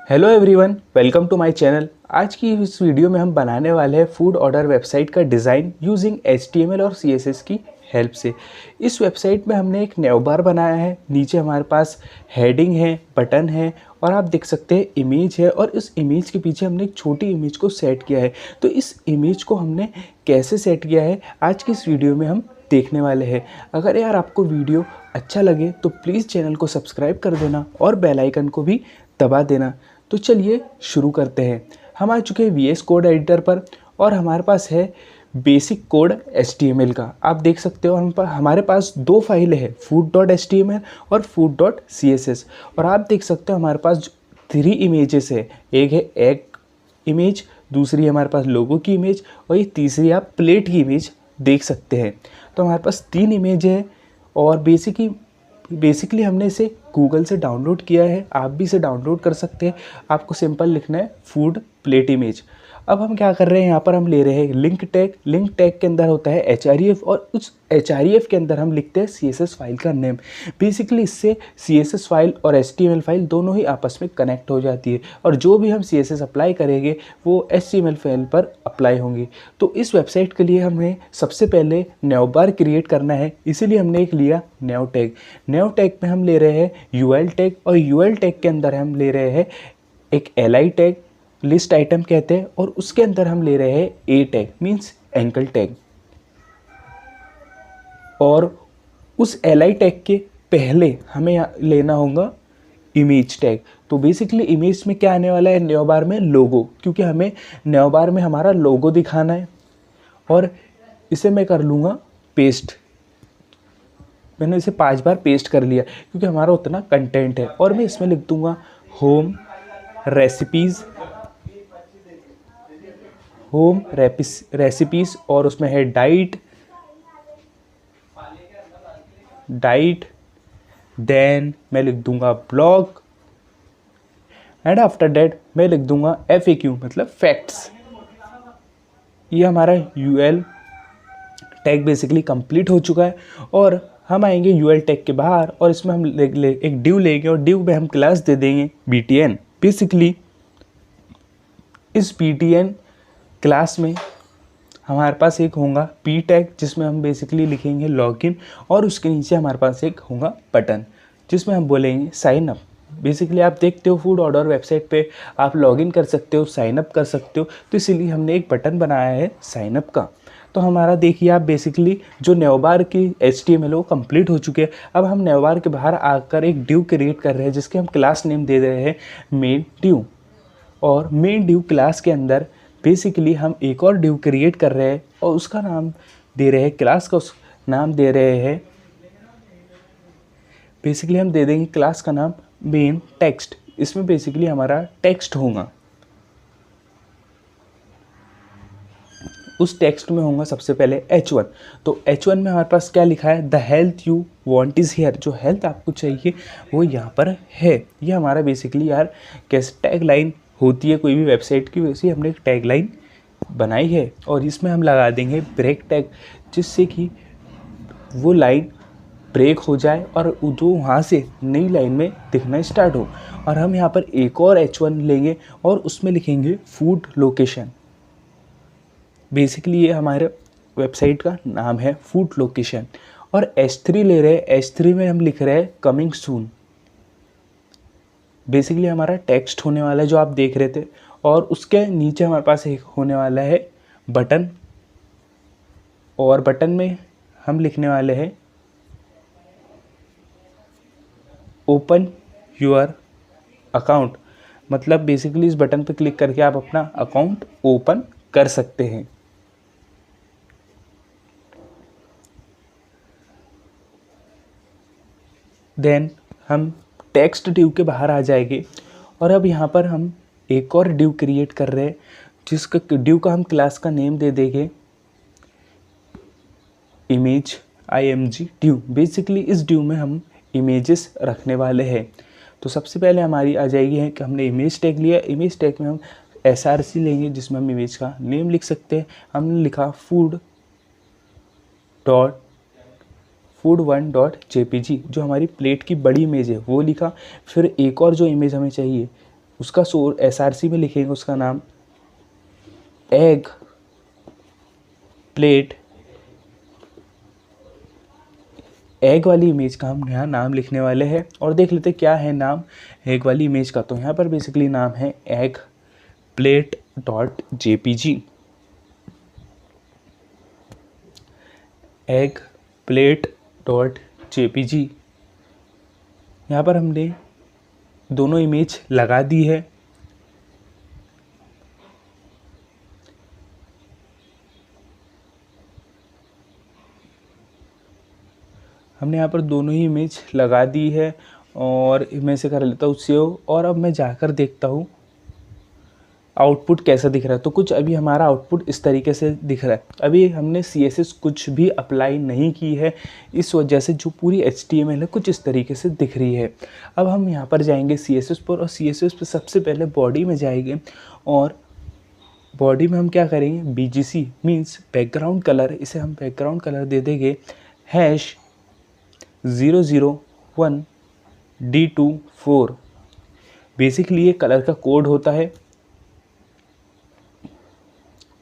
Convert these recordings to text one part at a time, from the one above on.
Hello everyone, welcome to my channel. आज की इस वीडियो में हम बनाने वाले हैं फूड ऑर्डर वेबसाइट का डिज़ाइन यूजिंग HTML और CSS की हेल्प से। इस वेबसाइट में हमने एक न्यू बार बनाया है। नीचे हमारे पास हेडिंग है, बटन है और आप देख सकते हैं इमेज है, और इस इमेज के पीछे हमने एक छोटी इमेज को सेट किया है। तो इस इमेज को हमने कैसे सेट किया है आज की इस वीडियो में हम देखने वाले हैं। अगर यार आपको वीडियो अच्छा लगे तो प्लीज़ चैनल को सब्सक्राइब कर देना और बेल आइकन को भी दबा देना। तो चलिए शुरू करते हैं। हम आ चुके हैं VS कोड एडिटर पर और हमारे पास है बेसिक कोड HTML का। आप देख सकते हो हमारे पास दो फाइलें हैं, food.html और food.css। और आप देख सकते हो हमारे पास 3 इमेजेस है। एक है एग इमेज, दूसरी हमारे पास लोगो की इमेज और ये तीसरी आप प्लेट की इमेज देख सकते हैं। तो हमारे पास 3 इमेज है और बेसिकली हमने इसे गूगल से डाउनलोड किया है। आप भी इसे डाउनलोड कर सकते हैं। आपको सिंपल लिखना है फूड प्लेट इमेज। अब हम क्या कर रहे हैं, यहाँ पर हम ले रहे हैं लिंक टैग। लिंक टैग के अंदर होता है href और उस href के अंदर हम लिखते हैं CSS फाइल का नेम। बेसिकली इससे CSS फाइल और HTML फाइल दोनों ही आपस में कनेक्ट हो जाती है और जो भी हम CSS अप्लाई करेंगे वो HTML फाइल पर अप्लाई होंगी। तो इस वेबसाइट के लिए हमें सबसे पहले न्यू बार क्रिएट करना है, इसीलिए हमने एक लिया न्यू टैग। न्यू टैग में हम ले रहे हैं UL टैग और UL टैग के अंदर हम ले रहे हैं एक LI टैग, लिस्ट आइटम कहते हैं, और उसके अंदर हम ले रहे हैं A tag means ankle tag. और उस LI टैग के पहले हमें लेना होगा इमेज टैग। तो बेसिकली इमेज में क्या आने वाला है न्यू बार में, लोगो, क्योंकि हमें न्यू बार में हमारा लोगो दिखाना है। और इसे मैं कर लूँगा पेस्ट। मैंने इसे 5 बार पेस्ट कर लिया क्योंकि हमारा उतना कंटेंट है। और मैं इसमें लिख दूँगा होम रेसिपीज़ और उसमें है डाइट। देन मैं लिख दूंगा ब्लॉग एंड आफ्टर दैट मैं लिख दूंगा FAQ मतलब फैक्ट्स। ये हमारा UL टैग बेसिकली कंप्लीट हो चुका है। और हम आएंगे UL टैग के बाहर और इसमें हम एक डिव लेंगे और डिव में हम क्लास दे देंगे BTN। बेसिकली इस BTN क्लास में हमारे पास एक होगा P टैग जिसमें हम बेसिकली लिखेंगे लॉगिन, और उसके नीचे हमारे पास एक होगा बटन जिसमें हम बोलेंगे साइन अप। बेसिकली आप देखते हो फूड ऑर्डर वेबसाइट पे आप लॉगिन कर सकते हो, साइन अप कर सकते हो, तो इसीलिए हमने एक बटन बनाया है साइन अप का। तो हमारा देखिए आप बेसिकली जो न्यू बार की HTML है वो कंप्लीट हो चुके हैं। अब हम न्यू बार के बाहर आकर एक डिव क्रिएट कर रहे हैं जिसके हम क्लास नेम दे रहे हैं मेन डिव। और मेन डिव क्लास के अंदर बेसिकली हम एक और डिव क्रिएट कर रहे हैं और उसका नाम दे रहे हैं, क्लास का उस नाम दे रहे हैं, बेसिकली हम दे देंगे क्लास का नाम मेन टेक्स्ट। इसमें बेसिकली हमारा टेक्स्ट होगा। उस टेक्स्ट में होगा सबसे पहले H1। तो H1 में हमारे पास क्या लिखा है, the health you want is here. जो हेल्थ आपको चाहिए वो यहाँ पर है। ये हमारा बेसिकली यार कैसे टैग लाइन होती है कोई भी वेबसाइट की, वैसे हमने एक टैग लाइन बनाई है। और इसमें हम लगा देंगे ब्रेक टैग जिससे कि वो लाइन ब्रेक हो जाए और जो वहाँ से नई लाइन में दिखना स्टार्ट हो। और हम यहाँ पर एक और H1 लेंगे और उसमें लिखेंगे फूड लोकेशन। बेसिकली ये हमारे वेबसाइट का नाम है फूड लोकेशन। और H3 ले रहे हैं, H3 में हम लिख रहे हैं कमिंग सून। बेसिकली हमारा टेक्स्ट होने वाला है जो आप देख रहे थे, और उसके नीचे हमारे पास एक होने वाला है बटन, और बटन में हम लिखने वाले हैं ओपन योर अकाउंट। मतलब बेसिकली इस बटन पर क्लिक करके आप अपना अकाउंट ओपन कर सकते हैं। देन हम टेक्स्ट डिव के बाहर आ जाएंगे और अब यहाँ पर हम एक और डिव क्रिएट कर रहे हैं जिसका डिव का हम क्लास का नेम दे देंगे इमेज IMG डिव। बेसिकली इस डिव में हम इमेजेस रखने वाले हैं। तो सबसे पहले हमारी आ जाएगी है कि हमने इमेज टैग लिया। इमेज टैग में हम SRC लेंगे जिसमें हम इमेज का नेम लिख सकते हैं। हमने लिखा food1.jpg जो हमारी प्लेट की बड़ी इमेज है वो लिखा। फिर एक और जो इमेज हमें चाहिए उसका SRC में लिखेंगे उसका नाम एग प्लेट। एग वाली इमेज का हम यहाँ नाम लिखने वाले हैं और देख लेते क्या है नाम एग वाली इमेज का। तो यहाँ पर बेसिकली नाम है egg plate dot JPG। Egg plate dot JPG। यहाँ पर हमने दोनों इमेज लगा दी है। हमने यहाँ पर दोनों ही इमेज लगा दी है और मैं से कर लेता हूँ सेव। और अब मैं जाकर देखता हूँ आउटपुट कैसा दिख रहा है। तो कुछ अभी हमारा आउटपुट इस तरीके से दिख रहा है। अभी हमने CSS कुछ भी अप्लाई नहीं की है, इस वजह से जो पूरी HTML है कुछ इस तरीके से दिख रही है। अब हम यहाँ पर जाएंगे CSS पर और CSS पर सबसे पहले बॉडी में जाएंगे और बॉडी में हम क्या करेंगे BGC मीन्स बैकग्राउंड कलर। इसे हम बैकग्राउंड कलर दे देंगे #001D24। बेसिकली ये कलर का कोड होता है।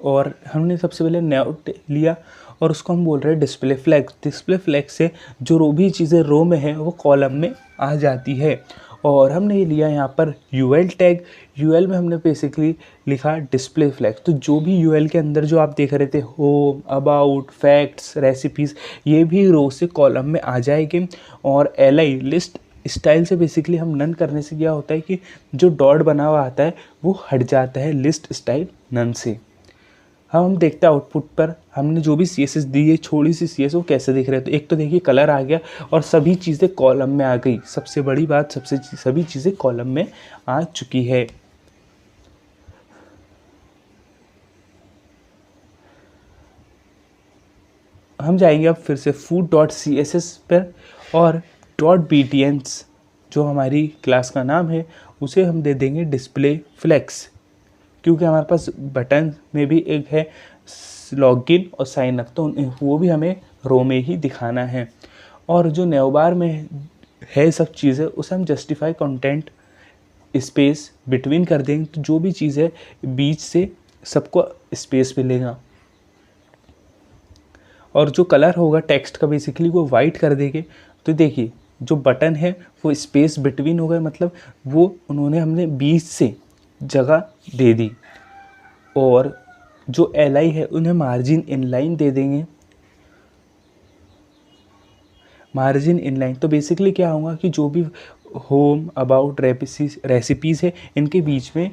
और हमने सबसे पहले नोट लिया और उसको हम बोल रहे हैं डिस्प्ले फ्लैग। डिस्प्ले फ्लैग से जो भी चीज़ें रो में है वो कॉलम में आ जाती है। और हमने ये लिया यहाँ पर UL टैग। UL में हमने बेसिकली लिखा डिस्प्ले फ्लैग। तो जो भी UL के अंदर जो आप देख रहे थे होम, अबाउट, फैक्ट्स, रेसिपीज़, ये भी रो से कॉलम में आ जाएंगे। और LI लिस्ट स्टाइल से बेसिकली हम नन करने से क्या होता है कि जो डॉट बना हुआ आता है वो हट जाता है लिस्ट स्टाइल नन से। हम देखते हैं आउटपुट पर हमने जो भी CSS दी है छोटी सी CS वो कैसे दिख रहे हैं। तो एक तो देखिए कलर आ गया और सभी चीज़ें कॉलम में आ गई। सबसे बड़ी बात सभी चीज़ें कॉलम में आ चुकी है। हम जाएंगे अब फिर से food.css पर और .btns जो हमारी क्लास का नाम है उसे हम दे देंगे डिस्प्ले फ्लेक्स, क्योंकि हमारे पास बटन में भी एक है लॉगिन और साइन अप, तो वो भी हमें रो में ही दिखाना है। और जो नेवबार में है सब चीज़ें उसे हम जस्टिफाई कंटेंट स्पेस बिटवीन कर देंगे। तो जो भी चीज़ है बीच से सबको स्पेस मिलेगा। और जो कलर होगा टेक्स्ट का बेसिकली वो वाइट कर देंगे। तो देखिए जो बटन है वो स्पेस बिटवीन हो गए, मतलब वो उन्होंने हमने बीच से जगह दे दी। और जो LI है उन्हें मार्जिन इनलाइन दे देंगे। मार्जिन इनलाइन तो बेसिकली क्या होगा कि जो भी होम, अबाउट, रेसिपीज़ है इनके बीच में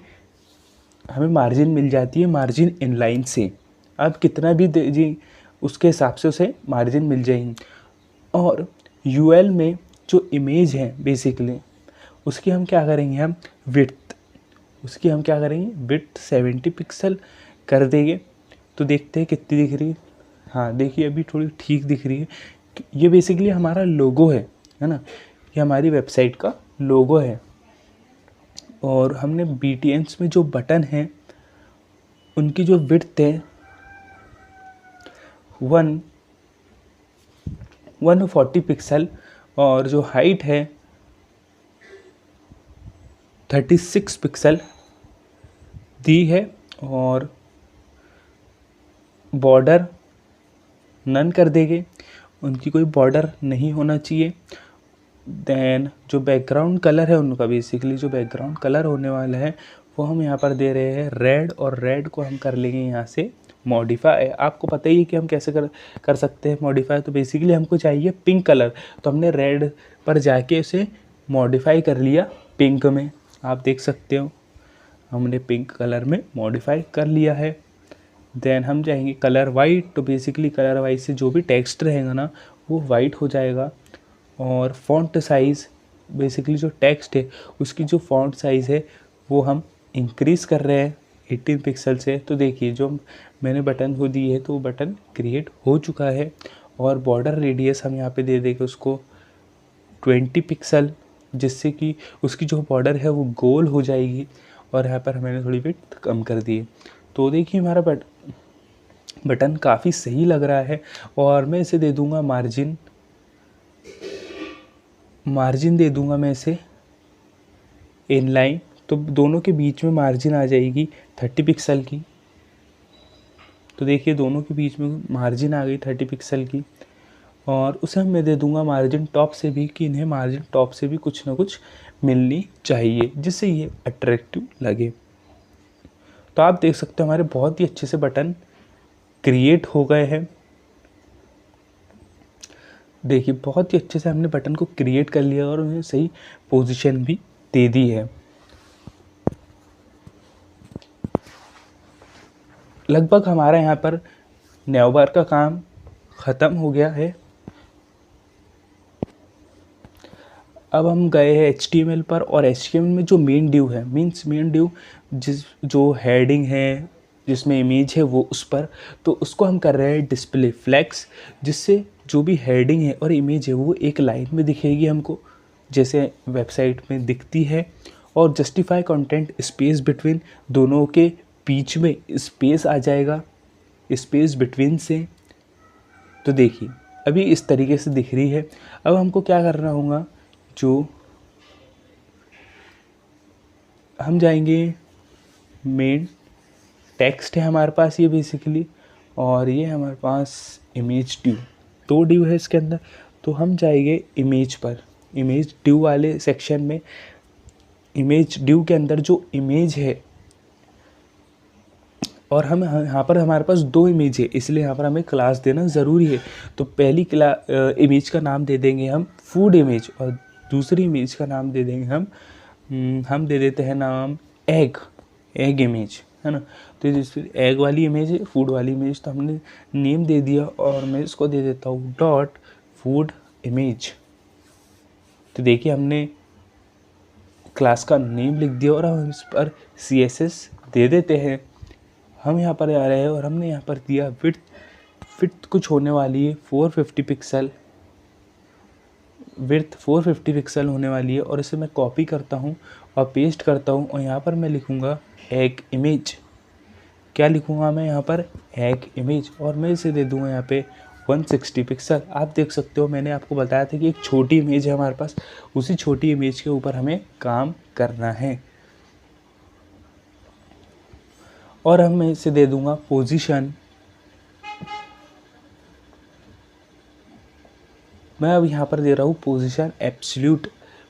हमें मार्जिन मिल जाती है मार्जिन इनलाइन से। आप कितना भी दे जी उसके हिसाब से उसे मार्जिन मिल जाएंगी। और UL में जो इमेज है बेसिकली उसकी हम क्या करेंगे हम विड्थ 70 पिक्सल कर देंगे। तो देखते हैं कितनी दिख रही है। हाँ देखिए अभी थोड़ी ठीक दिख रही है। ये बेसिकली हमारा लोगो है ना, ये हमारी वेबसाइट का लोगो है। और हमने BTNs में जो बटन हैं उनकी जो विड्थ है 140 पिक्सल और जो हाइट है 36 पिक्सल दी है। और बॉर्डर नन कर देंगे, उनकी कोई बॉर्डर नहीं होना चाहिए। देन जो बैकग्राउंड कलर है उनका बेसिकली जो बैकग्राउंड कलर होने वाला है वो हम यहाँ पर दे रहे हैं रेड। और रेड को हम कर लेंगे यहाँ से मॉडिफाई। आपको पता ही है कि हम कैसे कर सकते हैं मॉडिफाई। तो बेसिकली हमको चाहिए पिंक कलर, तो हमने रेड पर जाके उसे मॉडिफाई कर लिया पिंक में। आप देख सकते हो हमने पिंक कलर में मॉडिफाई कर लिया है। देन हम जाएंगे कलर वाइट। तो बेसिकली कलर वाइट से जो भी टेक्स्ट रहेगा ना वो वाइट हो जाएगा। और फॉन्ट साइज़ बेसिकली जो टेक्स्ट है उसकी जो फॉन्ट साइज़ है वो हम इंक्रीज़ कर रहे हैं 18 पिक्सल से। तो देखिए जो मैंने बटन को दी है तो वो बटन क्रिएट हो चुका है। और बॉर्डर रेडियस हम यहाँ पे दे देंगे उसको 20 पिक्सल, जिससे कि उसकी जो बॉर्डर है वो गोल हो जाएगी। और यहाँ पर मैंने थोड़ी विड्थ कम कर दी है। तो देखिए हमारा बटन काफ़ी सही लग रहा है। और मैं इसे दे दूँगा मार्जिन दे दूँगा मैं इसे इनलाइन तो दोनों के बीच में मार्जिन आ जाएगी 30 पिक्सल की। तो देखिए दोनों के बीच में मार्जिन आ गई 30 पिक्सल की। और उसे मैं दे दूंगा मार्जिन टॉप से भी, कि इन्हें मार्जिन टॉप से भी कुछ ना कुछ मिलनी चाहिए जिससे ये अट्रैक्टिव लगे। तो आप देख सकते हो हमारे बहुत ही अच्छे से बटन क्रिएट हो गए हैं। देखिए बहुत ही अच्छे से हमने बटन को क्रिएट कर लिया और उन्हें सही पोजीशन भी दे दी है। लगभग हमारा यहाँ पर नेवबार का काम ख़त्म हो गया है। अब हम गए हैं HTML पर, और HTML में जो मेन डिव है, मीन्स मेन डिव जो हेडिंग है, जिसमें इमेज है वो उस पर, तो उसको हम कर रहे हैं डिस्प्ले फ्लेक्स, जिससे जो भी हेडिंग है और इमेज है वो एक लाइन में दिखेगी हमको, जैसे वेबसाइट में दिखती है। और जस्टिफाई कंटेंट स्पेस बिटवीन, दोनों के बीच में स्पेस आ जाएगा, स्पेस बिटवीन से। तो देखिए अभी इस तरीके से दिख रही है। अब हमको क्या करना होगा, जो हम जाएंगे, मेन टेक्स्ट है हमारे पास ये बेसिकली, और ये हमारे पास इमेज डिव, 2 डिव है इसके अंदर। तो हम जाएंगे इमेज पर, इमेज डिव वाले सेक्शन में। इमेज डिव के अंदर जो इमेज है, और हम यहाँ पर हमारे पास 2 इमेज है, इसलिए यहाँ पर हमें क्लास देना ज़रूरी है। तो पहली इमेज का नाम दे देंगे हम फूड इमेज, और दूसरी इमेज का नाम दे देंगे हम दे देते हैं नाम एग इमेज, है ना। तो जिस एग वाली इमेज है, फूड वाली इमेज, तो हमने नेम दे दिया, और मैं इसको दे देता हूँ डॉट फूड इमेज। तो देखिए हमने क्लास का नेम लिख दिया, और हम इस पर CSS दे देते हैं। हम यहाँ पर आ रहे हैं और हमने यहाँ पर दिया विड्थ कुछ होने वाली है 450 पिक्सल, विड्थ 450 पिक्सल होने वाली है। और इसे मैं कॉपी करता हूँ और पेस्ट करता हूँ, और यहाँ पर मैं लिखूँगा एग इमेज। क्या लिखूँगा मैं यहाँ पर, एग इमेज, और मैं इसे दे दूँगा यहाँ पे 160 पिक्सल। आप देख सकते हो मैंने आपको बताया था कि एक छोटी इमेज है हमारे पास, उसी छोटी इमेज के ऊपर हमें काम करना है। और हम मैं इसे दे दूंगा पोजीशन। मैं अब यहाँ पर दे रहा हूँ पोजीशन एब्सोल्यूट।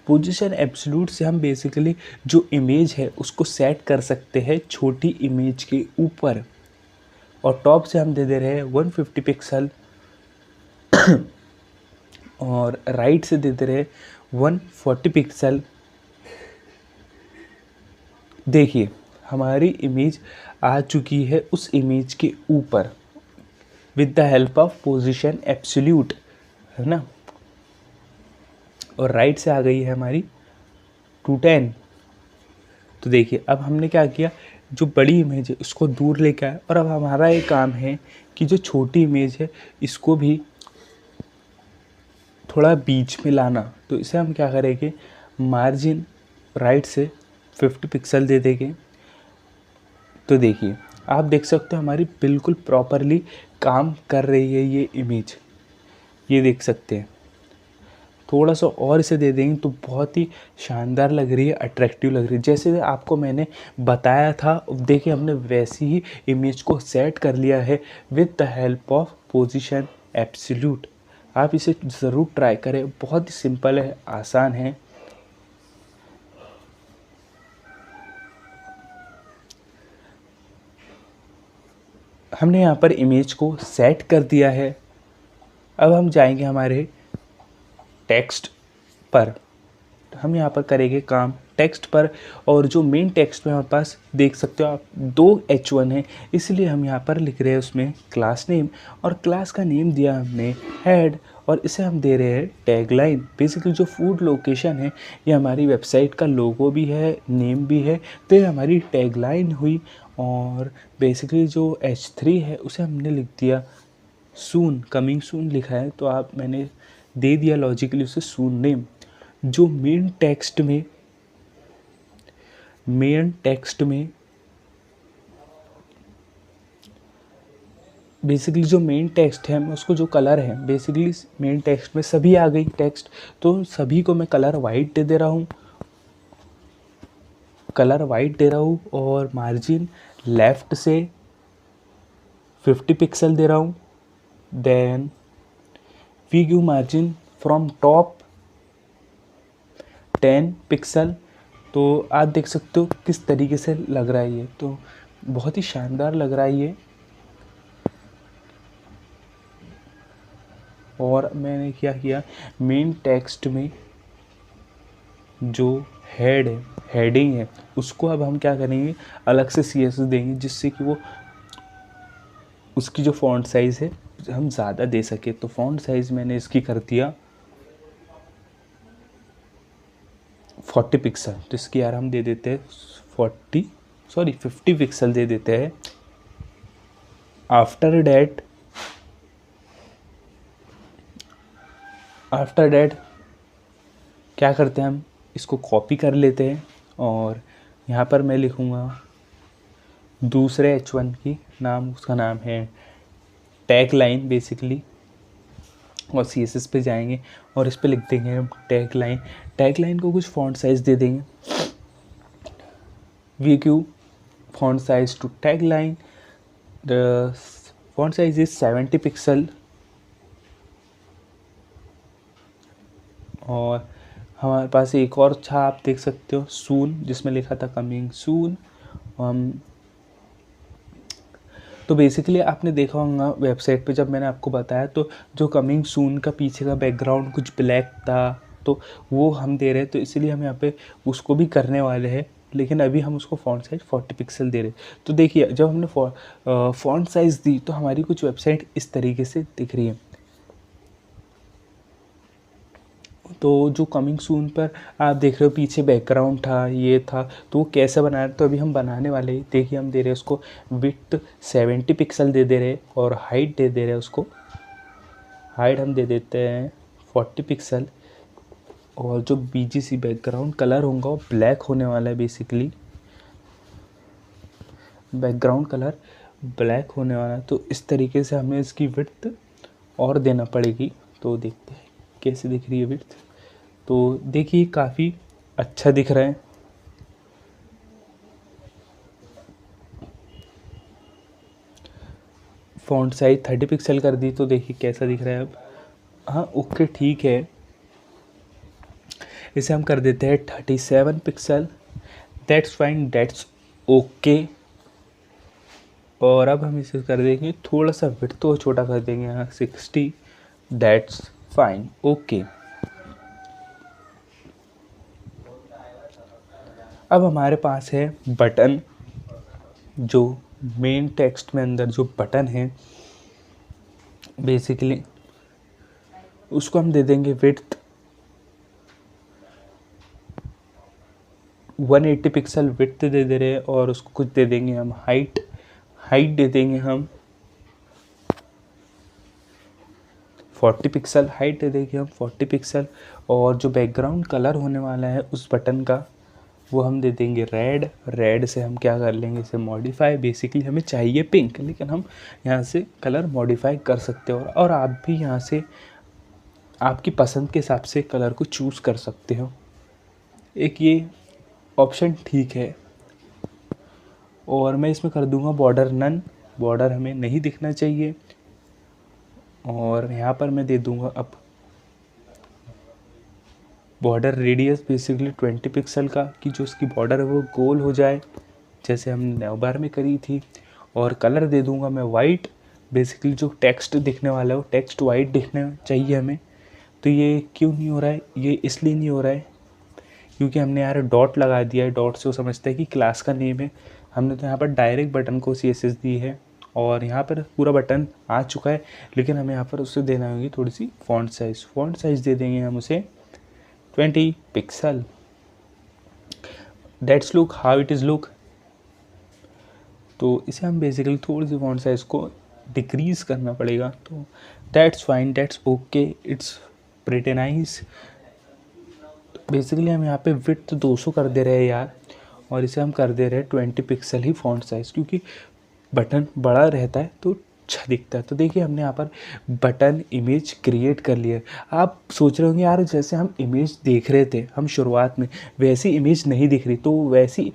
पोजीशन एब्सोल्यूट से हम बेसिकली जो इमेज है उसको सेट कर सकते हैं छोटी इमेज के ऊपर, और टॉप से हम दे दे रहे हैं 150 पिक्सल, और राइट से दे दे रहे हैं 140 पिक्सल। देखिए हमारी इमेज आ चुकी है उस इमेज के ऊपर with the help of position absolute, है ना। और राइट से आ गई है हमारी 210। तो देखिए अब हमने क्या किया, जो बड़ी इमेज है उसको दूर लेके आए, और अब हमारा ये काम है कि जो छोटी इमेज है इसको भी थोड़ा बीच में लाना। तो इसे हम क्या करेंगे, मार्जिन राइट से 50 पिक्सल दे देंगे। तो देखिए आप देख सकते हो हमारी बिल्कुल प्रॉपरली काम कर रही है ये इमेज, ये देख सकते हैं। थोड़ा सा और इसे दे देंगे तो बहुत ही शानदार लग रही है, अट्रैक्टिव लग रही है, जैसे आपको मैंने बताया था। देखिए हमने वैसी ही इमेज को सेट कर लिया है with the help of position absolute. आप इसे ज़रूर ट्राई करें, बहुत ही सिंपल है, आसान है। हमने यहाँ पर इमेज को सेट कर दिया है। अब हम जाएंगे हमारे टेक्स्ट पर। हम यहाँ पर करेंगे काम टेक्स्ट पर, और जो मेन टेक्स्ट में हमारे पास देख सकते हो आप 2 H1 है, इसलिए हम यहाँ पर लिख रहे हैं उसमें क्लास नेम, और क्लास का नेम दिया हमने हेड, और इसे हम दे रहे हैं टैगलाइन। बेसिकली जो फूड लोकेशन है ये हमारी वेबसाइट का लोगो भी है, नेम भी है, तो ये हमारी टैगलाइन हुई। और बेसिकली जो H3 है उसे हमने लिख दिया सून, कमिंग सून लिखा है, तो आप मैंने दे दिया लॉजिकली उसे सून नेम। जो मेन टेक्स्ट में बेसिकली जो मेन टेक्स्ट है उसको जो कलर है, बेसिकली मेन टेक्स्ट में सभी आ गई टेक्स्ट, तो सभी को मैं कलर वाइट दे दे रहा हूँ। कलर वाइट दे रहा हूँ और मार्जिन लेफ़्ट से 50 पिक्सल दे रहा हूँ। Then we give margin from top 10 pixel. तो आप देख सकते हो किस तरीके से लग रहा है ये, तो बहुत ही शानदार लग रहा है ये। और मैंने क्या किया, मेन टेक्स्ट में जो हेड है, हेडिंग है, उसको अब हम क्या करेंगे, अलग से CSS देंगे, जिससे कि वो उसकी जो फ़ॉन्ट साइज़ है हम ज़्यादा दे सके। तो फ़ॉन्ट साइज़ मैंने इसकी कर दिया 40 पिक्सल। तो इसकी यार हम दे देते हैं 50 पिक्सल दे देते हैं। आफ्टर डैट क्या करते हैं, हम इसको कॉपी कर लेते हैं और यहाँ पर मैं लिखूँगा दूसरे H1 की नाम, उसका नाम है टैग लाइन बेसिकली। और CSS पे जाएंगे और इस पे लिख देंगे हम टैग लाइन। टैग लाइन को कुछ फ़ॉन्ट साइज़ दे देंगे, VQ font size to tagline. The font size is 70 pixel. और हमारे पास एक और था, आप देख सकते हो सून, जिसमें लिखा था कमिंग सून। तो बेसिकली आपने देखा होगा वेबसाइट पे जब मैंने आपको बताया, तो जो कमिंग सून का पीछे का बैकग्राउंड कुछ ब्लैक था, तो वो हम दे रहे हैं। तो इसलिए हम यहाँ पे उसको भी करने वाले हैं, लेकिन अभी हम उसको फ़ॉन्ट साइज़ 40 पिक्सल दे रहे हैं। तो देखिए जब हमने फ़ॉन्ट साइज़ दी तो हमारी कुछ वेबसाइट इस तरीके से दिख रही है। तो जो कमिंग सून पर आप देख रहे हो पीछे बैकग्राउंड था, ये था, तो वो कैसे बनाया, तो अभी हम बनाने वाले हैं। देखिए हम दे रहे हैं उसको विड्थ 70 पिक्सल दे रहे हैं और हाइट दे रहे हैं उसको, हाइट हम दे देते हैं 40 पिक्सल। और जो BGC बैकग्राउंड कलर होगा वो ब्लैक होने वाला है, बेसिकली बैकग्राउंड कलर ब्लैक होने वाला है। तो इस तरीके से हमें इसकी विड्थ और देना पड़ेगी। तो देखते हैं कैसे दिख रही है विड्थ। तो देखिए काफ़ी अच्छा दिख रहा है। फ़ॉन्ट साइज 30 पिक्सल कर दी, तो देखिए कैसा दिख रहा है अब। हाँ ओके ठीक है, इसे हम कर देते हैं 37 pixel. That's fine, that's okay. और अब हम इसे कर देंगे थोड़ा सा विड्थ तो छोटा कर देंगे, यहाँ 60। That's fine, okay. अब हमारे पास है बटन, जो मेन टेक्स्ट में अंदर जो बटन है बेसिकली उसको हम दे देंगे विड्थ 180 पिक्सल विड्थ दे रहे हैं। और उसको कुछ दे देंगे हम हाइट दे देंगे हम 40 पिक्सल, हाइट दे देंगे हम 40 पिक्सल। और जो बैकग्राउंड कलर होने वाला है उस बटन का वो हम दे देंगे रेड से हम क्या कर लेंगे इसे मॉडिफाई। बेसिकली हमें चाहिए पिंक, लेकिन हम यहाँ से कलर मॉडिफाई कर सकते हो और आप भी यहाँ से आपकी पसंद के हिसाब से कलर को चूज़ कर सकते हो। एक ये ऑप्शन ठीक है। और मैं इसमें कर दूंगा बॉर्डर नन, बॉर्डर हमें नहीं दिखना चाहिए। और यहाँ पर मैं दे दूंगा अब बॉर्डर रेडियस बेसिकली 20 पिक्सल का, कि जो उसकी बॉर्डर है वो गोल हो जाए जैसे हम नेवबार में करी थी। और कलर दे दूंगा मैं वाइट। बेसिकली जो टेक्स्ट दिखने वाला है वो टेक्स्ट वाइट दिखना चाहिए हमें। तो ये क्यों नहीं हो रहा है, ये इसलिए नहीं हो रहा है क्योंकि हमने यार डॉट लगा दिया है। डॉट से वो समझता है कि क्लास का नेम है। हमने तो यहाँ पर डायरेक्ट बटन को CSS दी है और यहाँ पर पूरा बटन आ चुका है, लेकिन हमें यहाँ पर उससे देना होगी थोड़ी सी फ़ॉन्ट साइज़ दे देंगे हम उसे 20 pixel. That's look how it is look. तो इसे हम बेसिकली थोड़ी सी फ़ॉन्ट साइज़ को डिक्रीज़ करना पड़ेगा। तो that's fine, that's okay, it's pretty nice. Basically हम यहाँ पे विड्थ 200 कर दे रहे हैं यार, और इसे हम कर दे रहे हैं 20 पिक्सल ही फ़ॉन्ट साइज़, क्योंकि बटन बड़ा रहता है तो अच्छा दिखता है। तो देखिए हमने यहाँ पर बटन इमेज क्रिएट कर लिया। आप सोच रहे होंगे यार जैसे हम इमेज देख रहे थे हम शुरुआत में, वैसी इमेज नहीं दिख रही, तो वैसी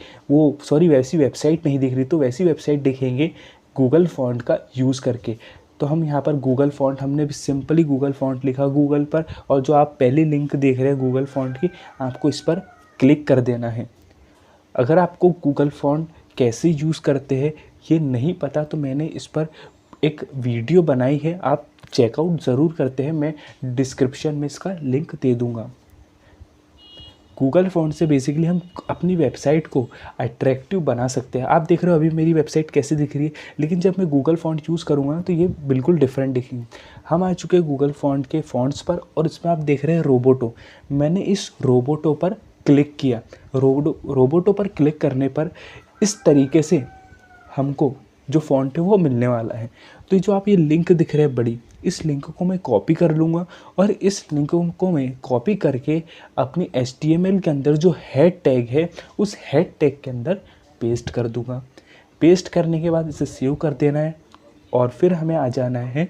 वेबसाइट नहीं दिख रही, तो वैसी वेबसाइट दिखेंगे गूगल फॉन्ट का यूज़ करके। तो हम यहाँ पर गूगल फॉन्ट, हमने भी सिंपली गूगल फॉन्ट लिखा गूगल पर, और जो आप पहली लिंक देख रहे हैं गूगल फॉन्ट की, आपको इस पर क्लिक कर देना है। अगर आपको गूगल फॉन्ट कैसे यूज़ करते हैं ये नहीं पता तो मैंने इस पर एक वीडियो बनाई है, आप चेकआउट ज़रूर करते हैं, मैं डिस्क्रिप्शन में इसका लिंक दे दूँगा। गूगल फॉन्ट से बेसिकली हम अपनी वेबसाइट को अट्रैक्टिव बना सकते हैं। आप देख रहे हो अभी मेरी वेबसाइट कैसे दिख रही है, लेकिन जब मैं गूगल फॉन्ट यूज़ करूँगा तो ये बिल्कुल डिफरेंट दिखेंगे। हम आ चुके हैं गूगल फॉन्ट के फॉन्ट्स पर, और इसमें आप देख रहे हैं रोबोटो। मैंने इस रोबोटो पर क्लिक किया। रोबोटो पर क्लिक करने पर इस तरीके से हमको जो फ़ॉन्ट है वो मिलने वाला है। तो जो आप ये लिंक दिख रहे हैं बड़ी, इस लिंक को मैं कॉपी कर लूँगा, और इस लिंक को मैं कॉपी करके अपनी HTML के अंदर जो हेड टैग है उस हेड टैग के अंदर पेस्ट कर दूँगा। पेस्ट करने के बाद इसे सेव कर देना है, और फिर हमें आ जाना है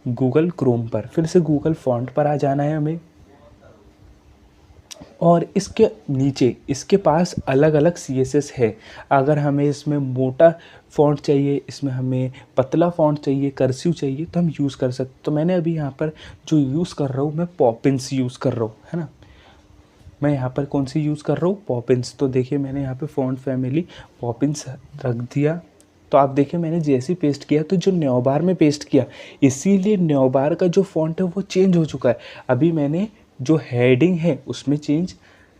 गूगल क्रोम पर, फिर से गूगल फॉन्ट पर आ जाना है हमें, और इसके नीचे इसके पास अलग अलग CSS है। अगर हमें इसमें मोटा फ़ॉन्ट चाहिए, इसमें हमें पतला फ़ॉन्ट चाहिए, कर्सिव चाहिए, तो हम यूज़ कर सकते। तो मैंने अभी यहाँ पर जो यूज़ कर रहा हूँ मैं पॉपिंस यूज़ कर रहा हूँ, है ना। मैं यहाँ पर कौन सी यूज़ कर रहा हूँ, पॉपिंस। तो देखिए मैंने यहाँ पे फ़ॉन्ट फैमिली पॉपिंस रख दिया। तो आप देखिए मैंने जैसे ही पेस्ट किया तो जो न्योबार में पेस्ट किया, इसीलिए न्योबार का जो फ़ॉन्ट है वो चेंज हो चुका है। अभी मैंने जो हेडिंग है उसमें चेंज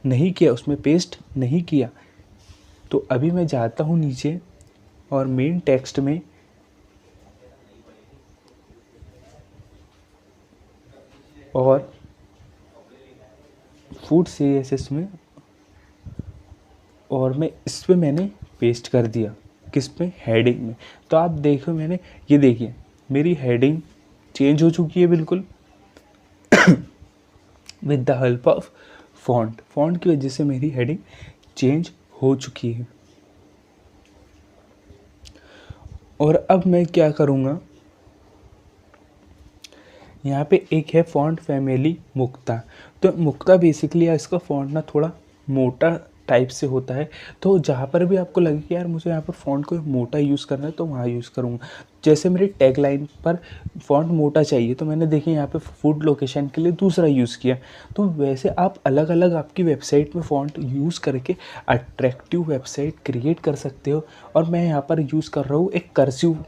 नहीं किया, उसमें पेस्ट नहीं किया। तो अभी मैं जाता हूँ नीचे और मेन टेक्स्ट में और फूड CSS में, और मैं इस पे मैंने पेस्ट कर दिया, किस पे, हेडिंग में। तो आप देखो मैंने, ये देखिए मेरी हेडिंग चेंज हो चुकी है बिल्कुल with the help of font की वजह से मेरी हेडिंग चेंज हो चुकी है। और अब मैं क्या करूँगा, यहाँ पे एक है फॉन्ट फैमिली मुक्ता। तो मुक्ता बेसिकली इसका फॉन्ट ना थोड़ा मोटा टाइप से होता है, तो जहाँ पर भी आपको लगे कि यार मुझे यहाँ पर फ़ॉन्ट को मोटा यूज़ करना है तो वहाँ यूज़ करूँगा। जैसे मेरी टैग लाइन पर फ़ॉन्ट मोटा चाहिए तो मैंने देखिए यहाँ पे फूड लोकेशन के लिए दूसरा यूज़ किया। तो वैसे आप अलग अलग आपकी वेबसाइट में फ़ॉन्ट यूज़ करके अट्रैक्टिव वेबसाइट क्रिएट कर सकते हो। और मैं यहाँ पर यूज़ कर रहा हूँ एक कर्सिव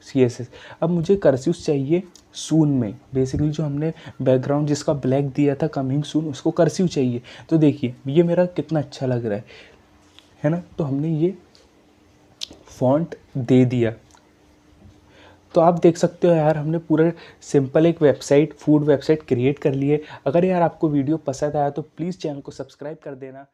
CSS। अब मुझे कर्सिव चाहिए सून में, बेसिकली जो हमने बैकग्राउंड जिसका ब्लैक दिया था कमिंग सून, उसको कर्सिव चाहिए। तो देखिए ये मेरा कितना अच्छा लग रहा है ना। तो हमने ये फॉन्ट दे दिया। तो आप देख सकते हो यार हमने पूरा सिंपल एक वेबसाइट, फूड वेबसाइट क्रिएट कर ली है। अगर यार आपको वीडियो पसंद आया तो प्लीज़ चैनल को सब्सक्राइब कर देना।